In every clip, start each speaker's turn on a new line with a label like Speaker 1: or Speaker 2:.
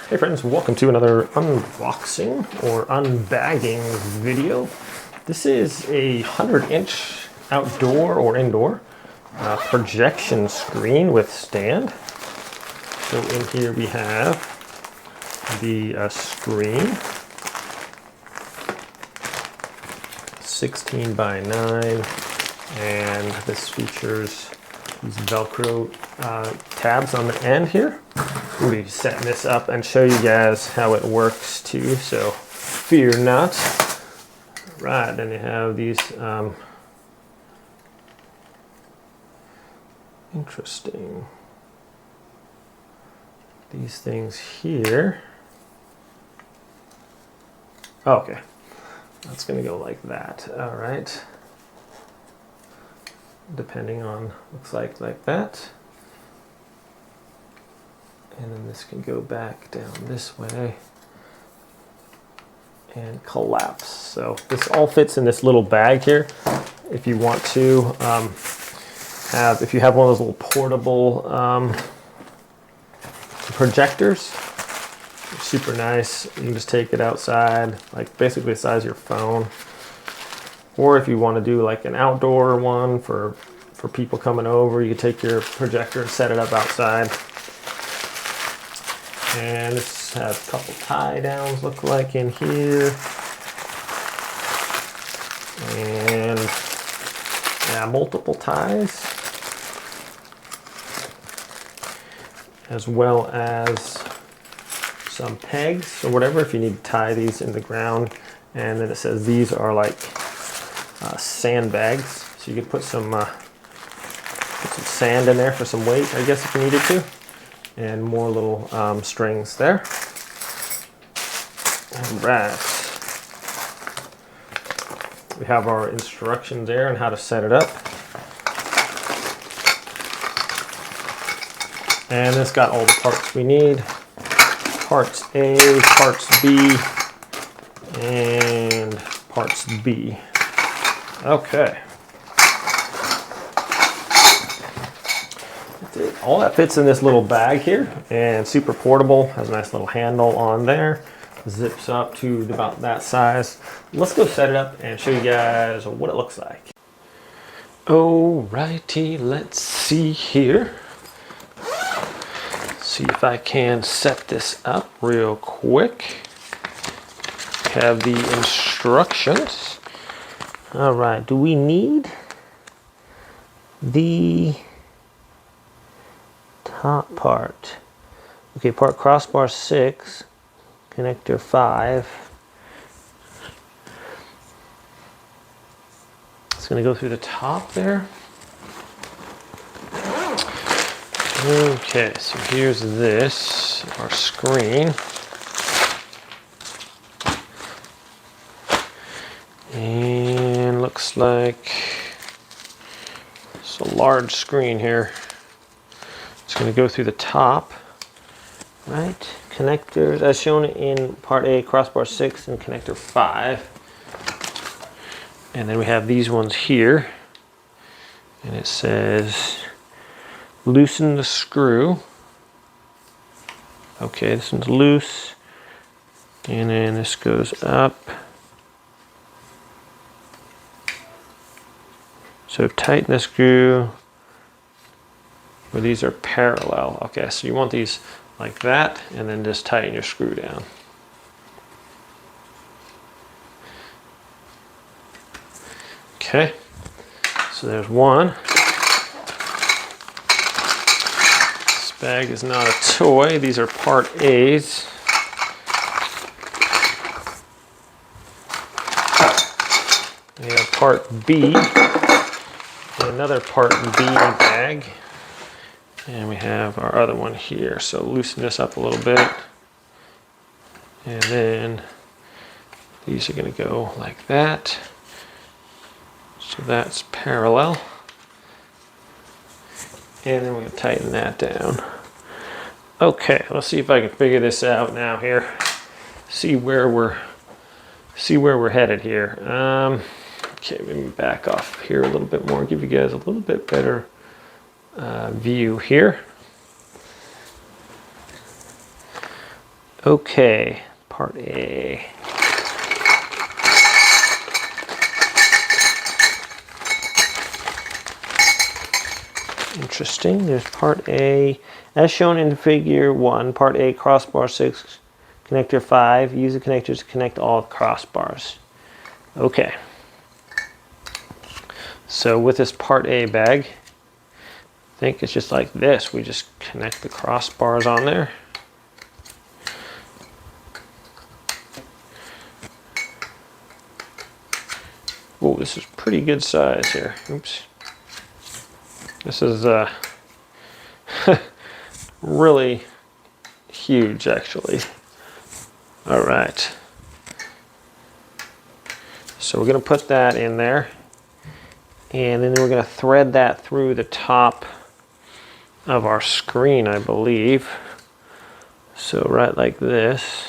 Speaker 1: Hey friends, welcome to another unboxing or unbagging video. This is a 100-inch outdoor or indoor projection screen with stand. So in here we have the screen, 16 by 9, and this features these Velcro tabs on the end here. We'll be setting this up and show you guys how it works too, so fear not. Right, then you have these interesting, these things here. Oh, okay, that's gonna go like that. All right, depending on, looks like that. And then this can go back down this way and collapse. So this all fits in this little bag here. If you want to if you have one of those little portable projectors, super nice. You can just take it outside, like basically the size of your phone. Or if you want to do like an outdoor one for people coming over, you can take your projector and set it up outside. And this has a couple tie downs, look like, in here. And yeah, multiple ties. As well as some pegs or whatever if you need to tie these in the ground. And then it says these are like sandbags. So you could put some sand in there for some weight, I guess, if you needed to. And more little strings there. All right. We have our instructions there on how to set it up. And it's got all the parts we need. Parts A, parts B, and parts B. Okay. All that fits in this little bag here, and super portable, has a nice little handle on there, zips up to about that size. Let's go set it up and show you guys what it looks like. Alrighty, let's see here. See if I can set this up real quick. Have the instructions. All right, do we need the top part? Okay, part crossbar 6, connector 5. It's going to go through the top there. Okay, so here's this, our screen. And looks like it's a large screen here. It's going to go through the top, right? Connectors, as shown in part A, crossbar 6 and connector 5. And then we have these ones here. And it says, loosen the screw. Okay, this one's loose. And then this goes up. So tighten the screw. Where these are parallel. Okay, so you want these like that, and then just tighten your screw down. Okay, so there's one. This bag is not a toy. These are part A's. We have part B, another part B bag. And we have our other one here. So loosen this up a little bit. And then these are going to go like that. So that's parallel. And then we're going to tighten that down. Okay, let's see if I can figure this out now here. See where we're headed here. Okay, let me back off here a little bit more, give you guys a little bit better view here. Okay, part A. Interesting. There's part A. As shown in figure 1, part A, crossbar 6, connector 5. Use the connectors to connect all crossbars. Okay. So with this part A bag, I think it's just like this. We just connect the crossbars on there. Oh, this is pretty good size here. Oops. This is really huge, actually. All right. So we're going to put that in there. And then we're going to thread that through the top of our screen, I believe. So right like this.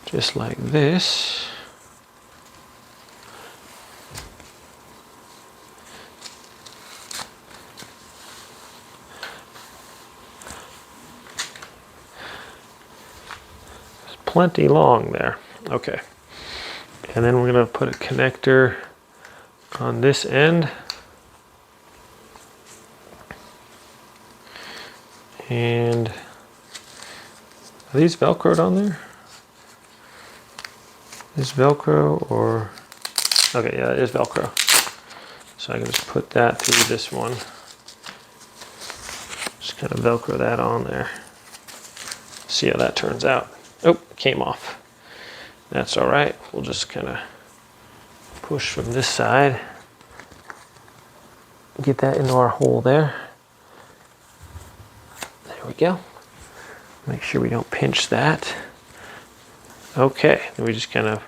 Speaker 1: Just like this. It's plenty long there. Okay. And then we're going to put a connector on this end. And are these Velcroed on there? Is Velcro or... Okay, yeah, it is Velcro. So I can just put that through this one. Just kind of Velcro that on there. See how that turns out. Oh, it came off. That's all right. We'll just kind of push from this side. Get that into our hole there. There we go. Make sure we don't pinch that. Okay, then we just kind of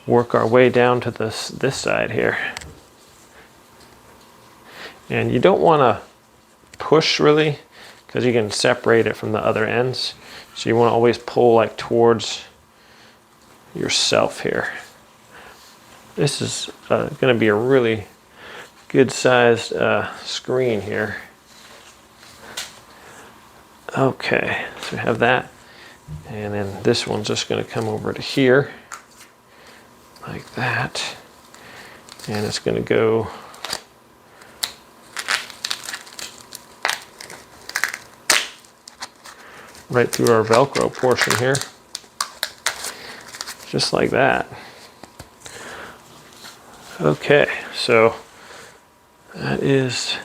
Speaker 1: work our way down to this side here. And you don't want to push really, because you can separate it from the other ends. So you want to always pull like towards yourself here. This is going to be a really good sized screen here. Okay, so we have that. And then this one's just going to come over to here, like that. And it's going to go right through our Velcro portion here. Just like that. Okay, so that is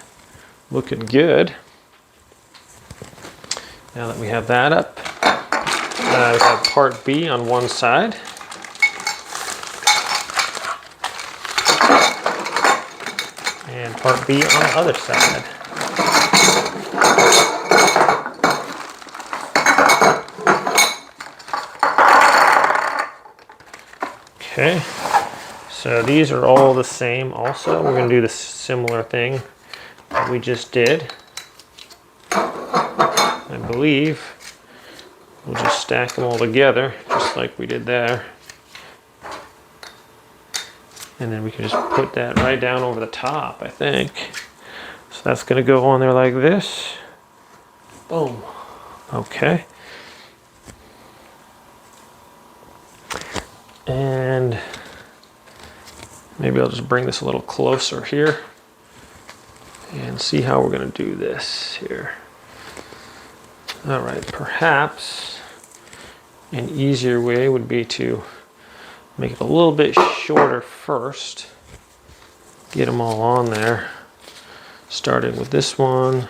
Speaker 1: looking good. Now that we have that up, we have part B on one side. And part B on the other side. Okay, so these are all the same also. We're going to do the similar thing that we just did. I believe we'll just stack them all together, just like we did there. And then we can just put that right down over the top, I think. So that's going to go on there like this. Boom. Okay. And maybe I'll just bring this a little closer here and see how we're going to do this here. All right, perhaps an easier way would be to make it a little bit shorter first. Get them all on there. Starting with this one,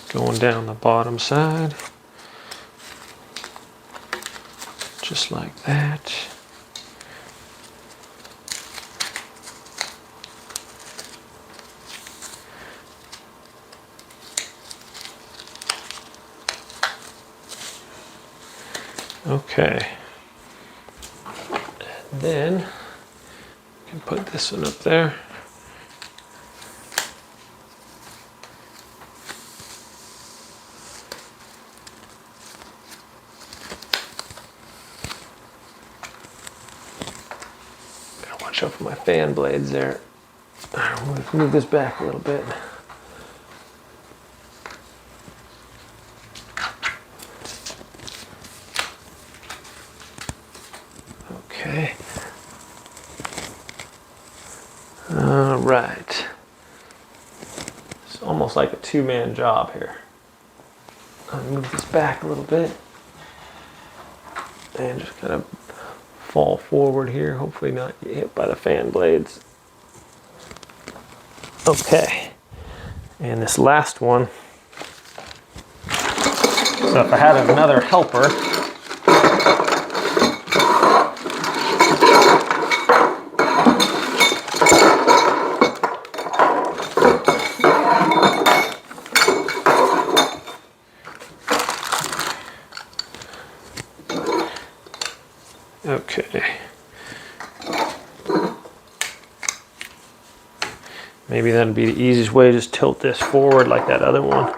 Speaker 1: going down the bottom side. Just like that. Okay. And then you can put this one up there. Gotta watch out for my fan blades there. All right, let's move this back a little bit. Okay. All right. It's almost like a two-man job here. I'll move this back a little bit and just kind of fall forward here. Hopefully not get hit by the fan blades. Okay. And this last one. So if I had another helper, okay. Maybe that'd be the easiest way, just tilt this forward like that other one.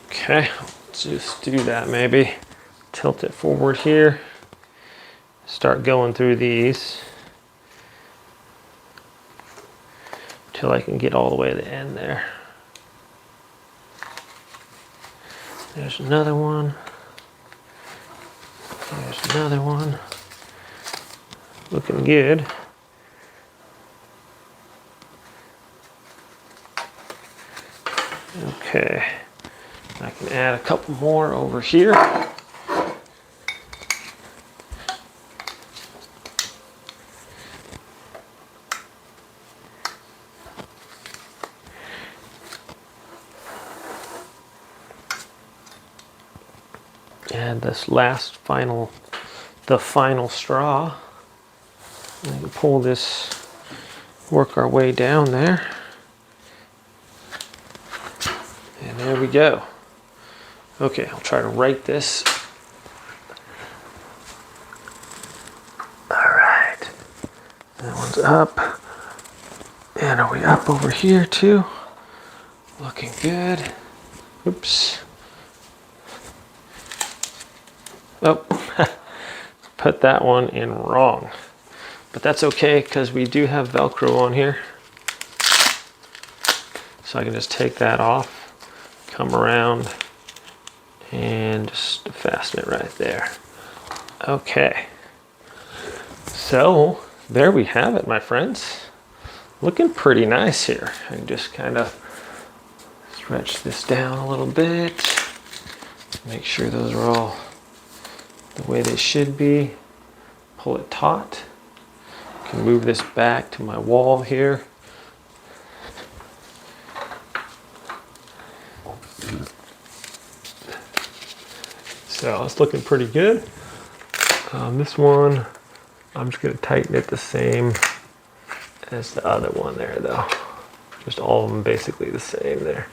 Speaker 1: Okay, let's just do that maybe. Tilt it forward here. Start going through these till I can get all the way to the end there. There's another one. There's another one. Looking good. Okay, I can add a couple more over here. Add this last the final straw. We can pull this, work our way down there. And there we go. Okay, I'll try to right this. All right, that one's up. And are we up over here too? Looking good. Oops. Oh, put that one in wrong. But that's okay because we do have Velcro on here. So I can just take that off, come around, and just fasten it right there. Okay. So there we have it, my friends. Looking pretty nice here. I can just kind of stretch this down a little bit. Make sure those are all the way they should be. Pull it taut. Can move this back to my wall here. So it's looking pretty good. This one, I'm just gonna tighten it the same as the other one there though. Just all of them basically the same there.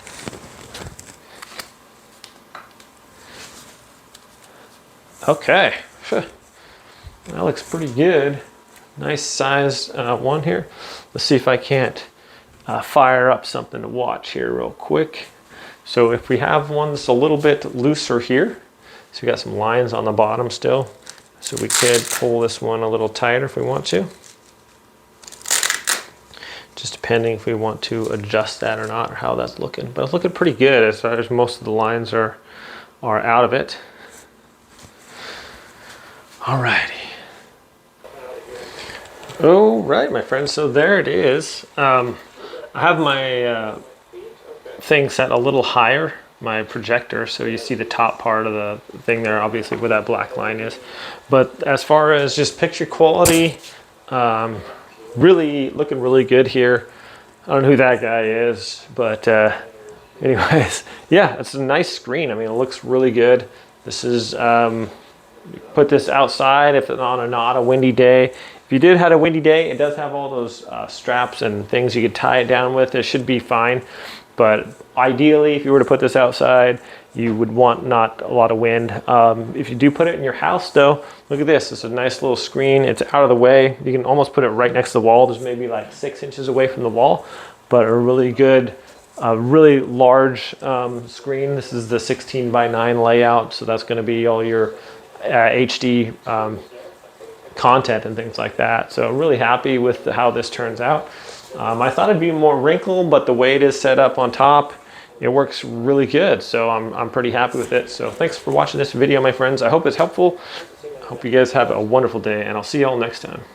Speaker 1: Okay, that looks pretty good. Nice sized one here. Let's see if I can't fire up something to watch here real quick. So if we have one that's a little bit looser here, so we got some lines on the bottom still, so we could pull this one a little tighter if we want to. Just depending if we want to adjust that or not, or how that's looking. But it's looking pretty good as far as most of the lines are out of it. Alrighty. All right, my friends, so there it is. I have my thing set a little higher, my projector, so you see the top part of the thing there, obviously where that black line is. But as far as just picture quality, really looking really good here. I don't know who that guy is, but anyways, yeah, it's a nice screen. I mean, it looks really good. This is, put this outside if it's on not a windy day. If you did have a windy day, it does have all those straps and things you could tie it down with. It should be fine. But ideally, if you were to put this outside, you would want not a lot of wind. If you do put it in your house though, look at this. It's a nice little screen. It's out of the way. You can almost put it right next to the wall. There's maybe like 6 inches away from the wall, but a really good, really large screen. This is the 16:9 layout. So that's gonna be all your HD content and things like that. So I'm really happy with how this turns out. I thought it'd be more wrinkled, but the way it is set up on top, it works really good. So I'm pretty happy with it. So thanks for watching this video, my friends. I hope it's helpful. I hope you guys have a wonderful day, and I'll see you all next time.